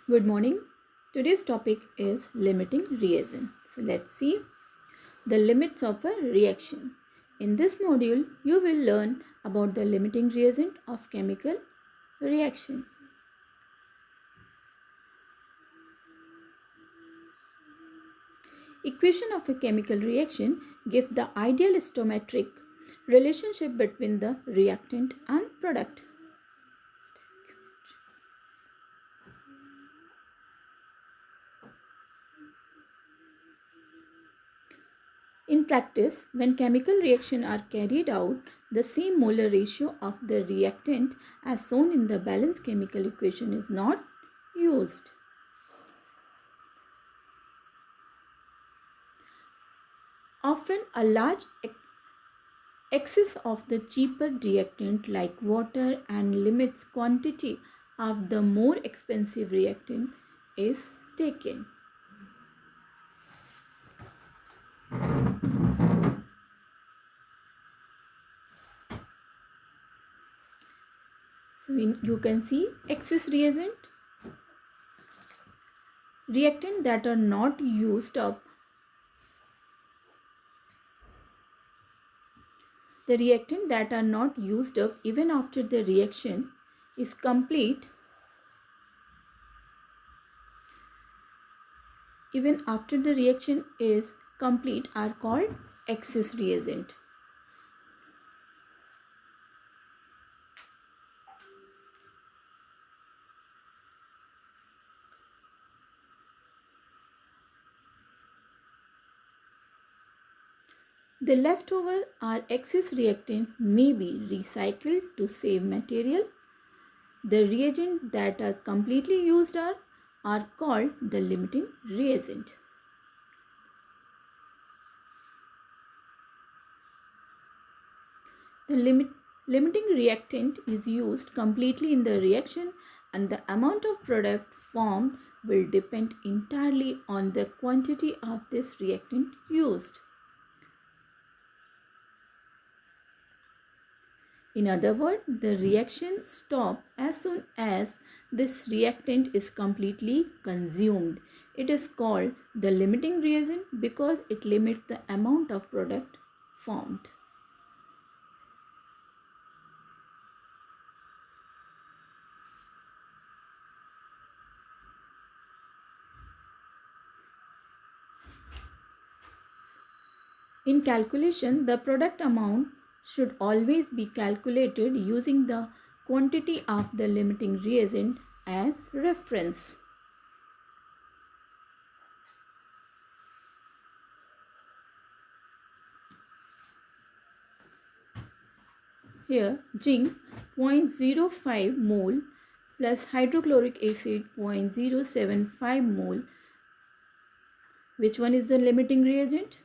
Good morning. Today's topic is limiting reagent. So let's see the limits of a reaction. In this module, you will learn about the limiting reagent of chemical reaction. Equation of a chemical reaction give the ideal stoichiometric relationship between the reactant and product. In practice, when chemical reactions are carried out, the same molar ratio of the reactant as shown in the balanced chemical equation is not used. Often a large excess of the cheaper reactant like water and limits quantity of the more expensive reactant is taken. So you can see excess reactant that are not used up. The reactant that are not used up even after the reaction is complete, even after the reaction is complete are called excess reagent. The leftover or excess reactant may be recycled to save material. The reagent that are completely used are called the limiting reagent. The limiting reactant is used completely in the reaction and the amount of product formed will depend entirely on the quantity of this reactant used. In other words, the reaction stops as soon as this reactant is completely consumed. It is called the limiting reagent because it limits the amount of product formed. In calculation, the product amount should always be calculated using the quantity of the limiting reagent as reference. Here, zinc 0.05 mole plus hydrochloric acid 0.075 mole. Which one is the limiting reagent?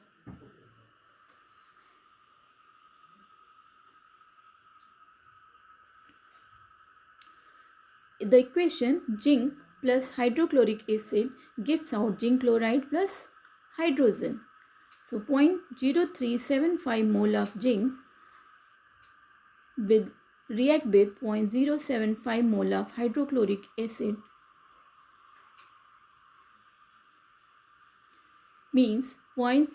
The equation zinc plus hydrochloric acid gives out zinc chloride plus hydrogen. So 0.0375 mole of zinc with react with 0.075 mole of hydrochloric acid means point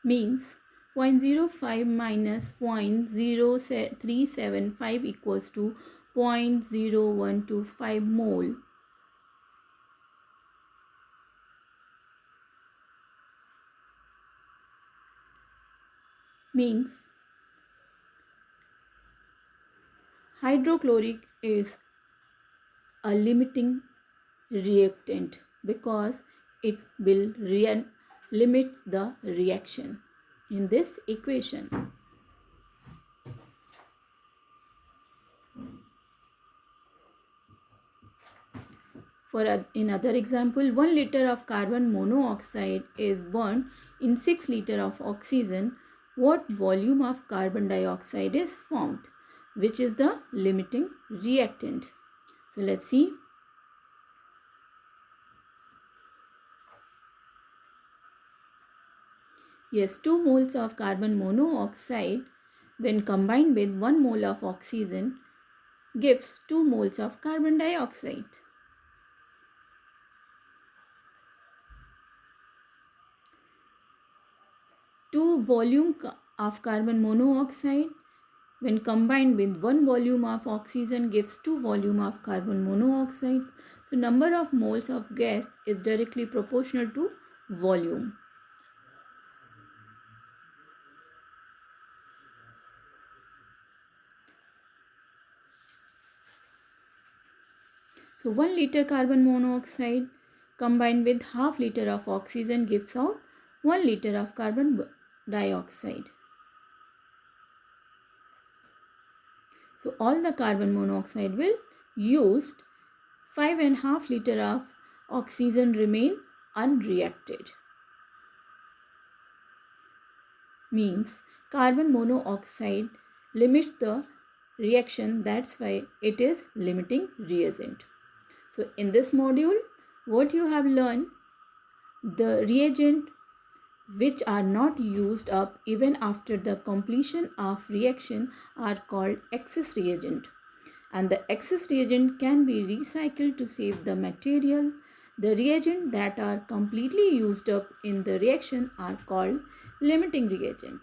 means 0.05 minus 0.0375 equals to 0.0125 mole. Means hydrochloric is a limiting reactant because it will limit the reaction in this equation. In other example, 1 liter of carbon monoxide is burned in 6 liter of oxygen. What volume of carbon dioxide is formed? Which is the limiting reactant? So let's see. Yes, 2 moles of carbon monoxide when combined with 1 mole of oxygen gives 2 moles of carbon dioxide. Two volume of carbon monoxide when combined with 1 volume of oxygen gives 2 volume of carbon monoxide. So number of moles of gas is directly proportional to volume. So 1 liter carbon monoxide combined with half liter of oxygen gives out 1 liter of carbon dioxide. So all the carbon monoxide will used, 5.5 liter of oxygen remain unreacted. Means carbon monoxide limits the reaction, that's why it is limiting reagent. So in this module, what you have learned, the reagent which are not used up even after the completion of reaction are called excess reagent, and the excess reagent can be recycled to save the material. The reagent that are completely used up in the reaction are called limiting reagent,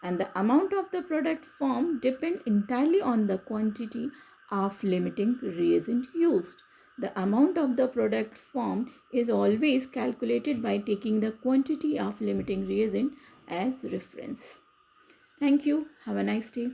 and the amount of the product formed depend entirely on the quantity of limiting reagent used. The amount of the product formed is always calculated by taking the quantity of limiting reagent as reference. Thank you. Have a nice day.